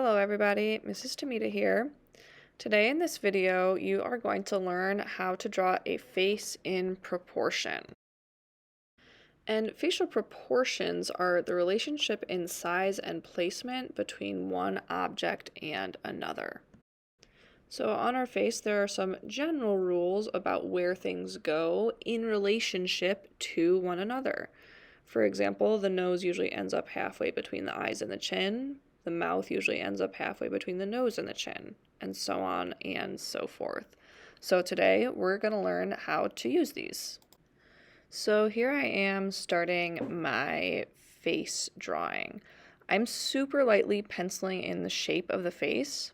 Hello everybody, Mrs. Tamita here. Today in this video, you are going to learn how to draw a face in proportion. And facial proportions are the relationship in size and placement between one object and another. So on our face, there are some general rules about where things go in relationship to one another. For example, the nose usually ends up halfway between the eyes and the chin. The mouth usually ends up halfway between the nose and the chin, and so on and so forth. So today we're going to learn how to use these. So here I am starting my face drawing. I'm super lightly penciling in the shape of the face.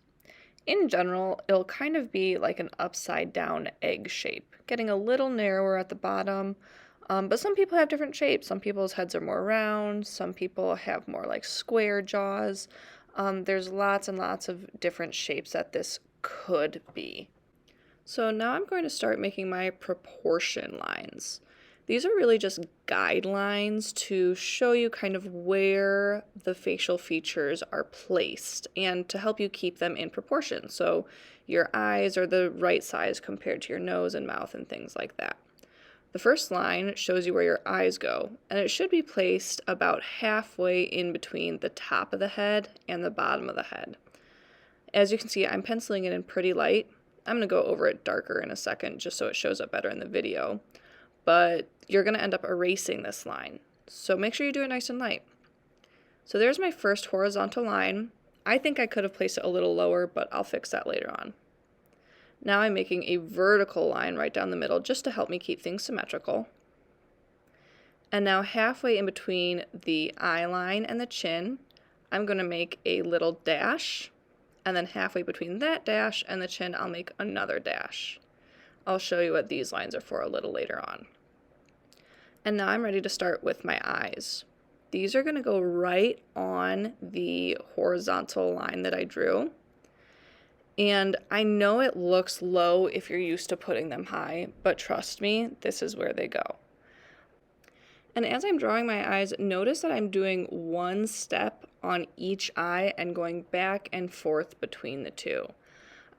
In general, it'll kind of be like an upside down egg shape, getting a little narrower at the bottom. But some people have different shapes. Some people's heads are more round. Some people have more like square jaws. There's lots and lots of different shapes that this could be. So now I'm going to start making my proportion lines. These are really just guidelines to show you kind of where the facial features are placed and to help you keep them in proportion. So your eyes are the right size compared to your nose and mouth and things like that. The first line shows you where your eyes go, and it should be placed about halfway in between the top of the head and the bottom of the head. As you can see, I'm penciling it in pretty light. I'm going to go over it darker in a second just so it shows up better in the video. But you're going to end up erasing this line, so make sure you do it nice and light. So there's my first horizontal line. I think I could have placed it a little lower, but I'll fix that later on. Now I'm making a vertical line right down the middle just to help me keep things symmetrical. And now halfway in between the eye line and the chin, I'm going to make a little dash. And then halfway between that dash and the chin, I'll make another dash. I'll show you what these lines are for a little later on. And now I'm ready to start with my eyes. These are going to go right on the horizontal line that I drew. And I know it looks low if you're used to putting them high, but trust me, this is where they go. And as I'm drawing my eyes, notice that I'm doing one step on each eye and going back and forth between the two.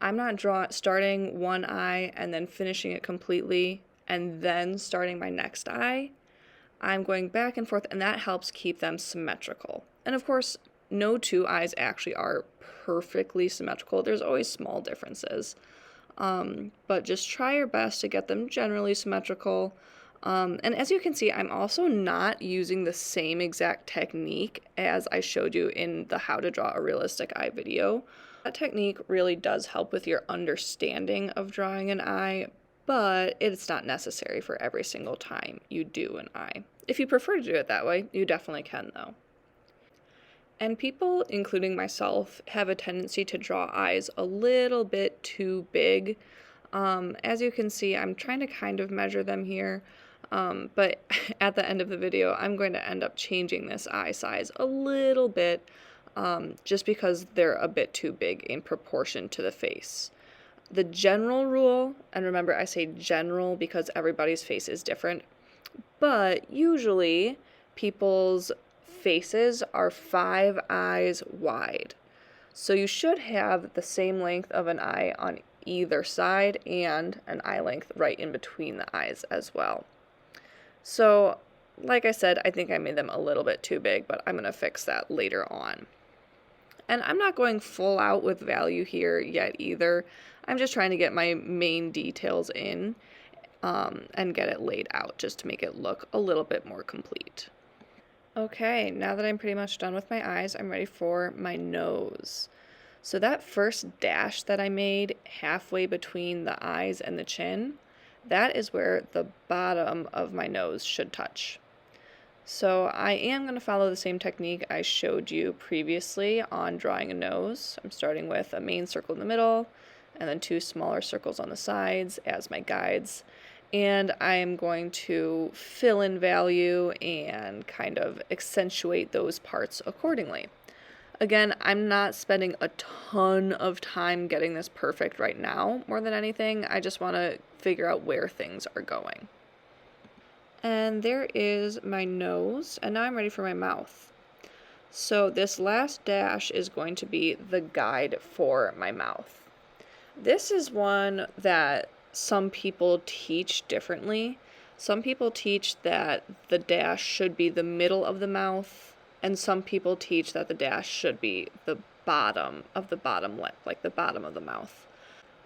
I'm not starting one eye and then finishing it completely and then starting my next eye. I'm going back and forth, and that helps keep them symmetrical. And of course, no two eyes actually are perfectly symmetrical. There's always small differences. But just try your best to get them generally symmetrical. And as you can see, I'm also not using the same exact technique as I showed you in the How to Draw a Realistic Eye video. That technique really does help with your understanding of drawing an eye, but it's not necessary for every single time you do an eye. If you prefer to do it that way, you definitely can though. And people, including myself, have a tendency to draw eyes a little bit too big. As you can see, I'm trying to kind of measure them here, but at the end of the video, I'm going to end up changing this eye size a little bit, just because they're a bit too big in proportion to the face. The general rule, and remember I say general because everybody's face is different, but usually people's faces are 5 eyes wide. So you should have the same length of an eye on either side and an eye length right in between the eyes as well. So like I said, I think I made them a little bit too big, but I'm going to fix that later on. And I'm not going full out with value here yet either. I'm just trying to get my main details in and get it laid out just to make it look a little bit more complete. Okay, now that I'm pretty much done with my eyes, I'm ready for my nose. So that first dash that I made halfway between the eyes and the chin, that is where the bottom of my nose should touch. So I am going to follow the same technique I showed you previously on drawing a nose. I'm starting with a main circle in the middle and then 2 smaller circles on the sides as my guides. And I am going to fill in value and kind of accentuate those parts accordingly. Again, I'm not spending a ton of time getting this perfect right now, more than anything. I just want to figure out where things are going. And there is my nose, and now I'm ready for my mouth. So this last dash is going to be the guide for my mouth. This is one that some people teach differently. Some people teach that the dash should be the middle of the mouth, and some people teach that the dash should be the bottom of the bottom lip, like the bottom of the mouth.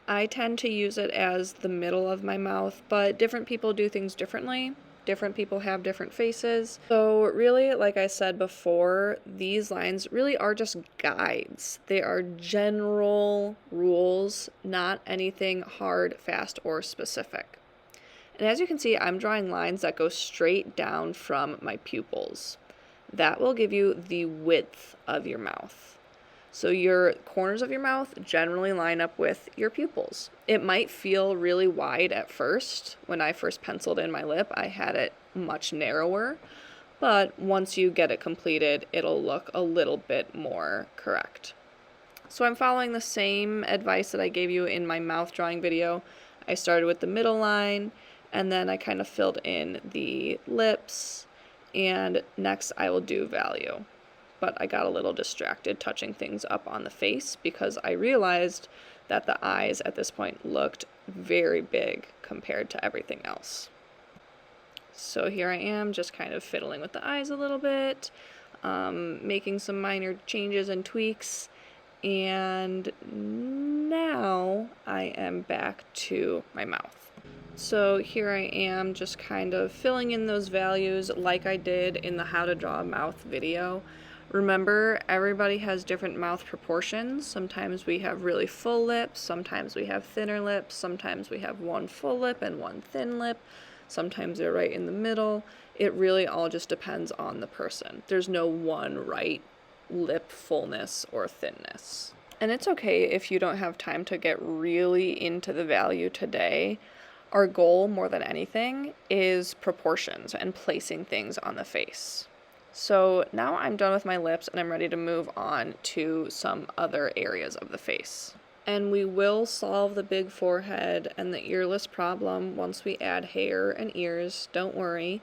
I tend to use it as the middle of my mouth, but different people do things differently. Different people have different faces. So really, like I said before, these lines really are just guides. They are general rules, not anything hard, fast, or specific. And as you can see, I'm drawing lines that go straight down from my pupils. That will give you the width of your mouth. So your corners of your mouth generally line up with your pupils. It might feel really wide at first. When I first penciled in my lip, I had it much narrower, but once you get it completed, it'll look a little bit more correct. So I'm following the same advice that I gave you in my mouth drawing video. I started with the middle line, and then I kind of filled in the lips, and next I will do value. But I got a little distracted touching things up on the face because I realized that the eyes at this point looked very big compared to everything else. So here I am just kind of fiddling with the eyes a little bit, making some minor changes and tweaks, and now I am back to my mouth. So here I am just kind of filling in those values like I did in the How to Draw a Mouth video. Remember, everybody has different mouth proportions. Sometimes we have really full lips, sometimes we have thinner lips, sometimes we have one full lip and one thin lip, sometimes they're right in the middle. It really all just depends on the person. There's no one right lip fullness or thinness. And it's okay if you don't have time to get really into the value today. Our goal, more than anything, is proportions and placing things on the face. So now I'm done with my lips and I'm ready to move on to some other areas of the face. And we will solve the big forehead and the earless problem once we add hair and ears, don't worry.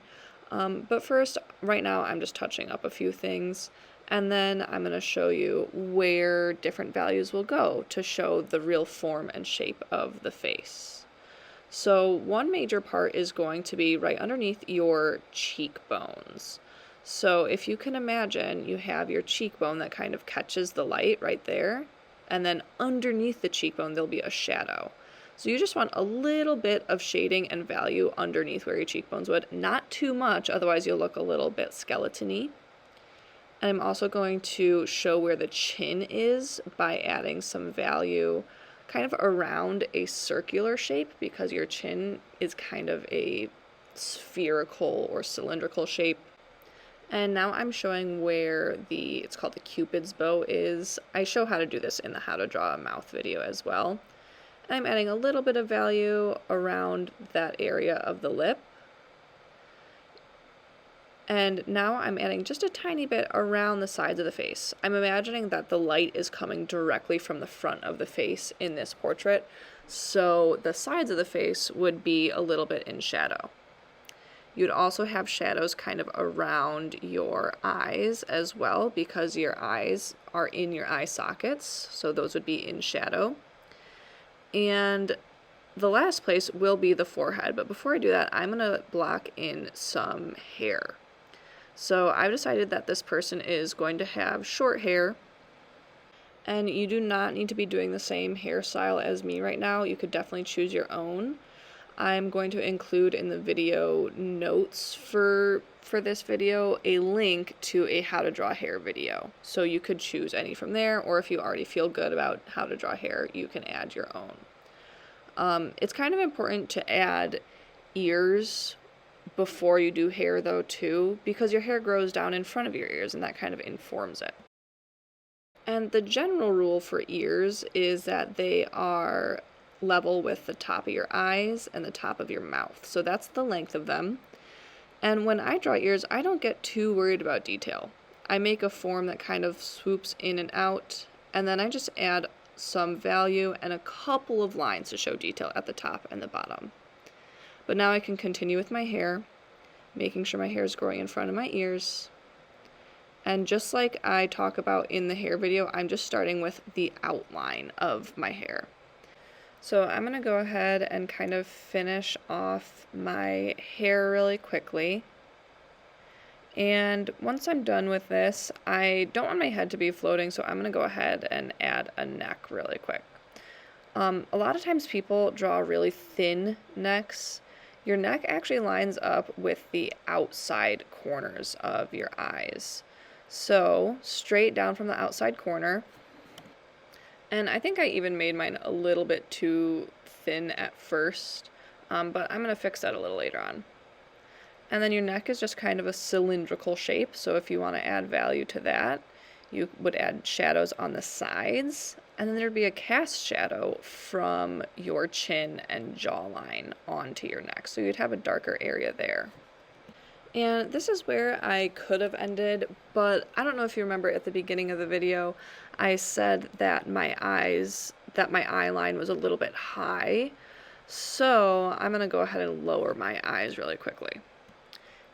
But first, right now I'm just touching up a few things, and then I'm going to show you where different values will go to show the real form and shape of the face. So one major part is going to be right underneath your cheekbones. So if you can imagine, you have your cheekbone that kind of catches the light right there, and then underneath the cheekbone there'll be a shadow. So you just want a little bit of shading and value underneath where your cheekbones would. Not too much, otherwise you'll look a little bit skeleton-y. And I'm also going to show where the chin is by adding some value kind of around a circular shape, because your chin is kind of a spherical or cylindrical shape. And now I'm showing where it's called the Cupid's bow is. I show how to do this in the How to Draw a Mouth video as well. And I'm adding a little bit of value around that area of the lip. And now I'm adding just a tiny bit around the sides of the face. I'm imagining that the light is coming directly from the front of the face in this portrait, so the sides of the face would be a little bit in shadow. You'd also have shadows kind of around your eyes as well, because your eyes are in your eye sockets, so those would be in shadow. And the last place will be the forehead, but before I do that, I'm going to block in some hair. So I've decided that this person is going to have short hair, and you do not need to be doing the same hairstyle as me right now. You could definitely choose your own. I'm going to include in the video notes for this video a link to a how to draw hair video. So you could choose any from there, or if you already feel good about how to draw hair, you can add your own. It's kind of important to add ears before you do hair though too, because your hair grows down in front of your ears and that kind of informs it. And the general rule for ears is that they are level with the top of your eyes and the top of your mouth. So that's the length of them. And when I draw ears, I don't get too worried about detail. I make a form that kind of swoops in and out, and then I just add some value and a couple of lines to show detail at the top and the bottom. But now I can continue with my hair, making sure my hair is growing in front of my ears, And just like I talk about in the hair video, I'm just starting with the outline of my hair. So I'm going to go ahead and kind of finish off my hair really quickly. And once I'm done with this, I don't want my head to be floating, so I'm going to go ahead and add a neck really quick. A lot of times people draw really thin necks. Your neck actually lines up with the outside corners of your eyes. So straight down from the outside corner. And I think I even made mine a little bit too thin at first, but I'm going to fix that a little later on. And then your neck is just kind of a cylindrical shape, so if you want to add value to that, you would add shadows on the sides, and then there'd be a cast shadow from your chin and jawline onto your neck, so you'd have a darker area there. And this is where I could have ended, but I don't know if you remember at the beginning of the video, I said that my eye line was a little bit high, so I'm going to go ahead and lower my eyes really quickly.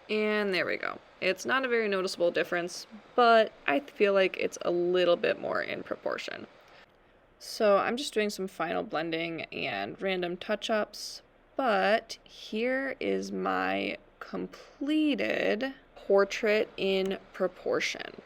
And there we go. It's not a very noticeable difference, but I feel like it's a little bit more in proportion. So I'm just doing some final blending and random touch-ups, but here is my completed portrait in proportion.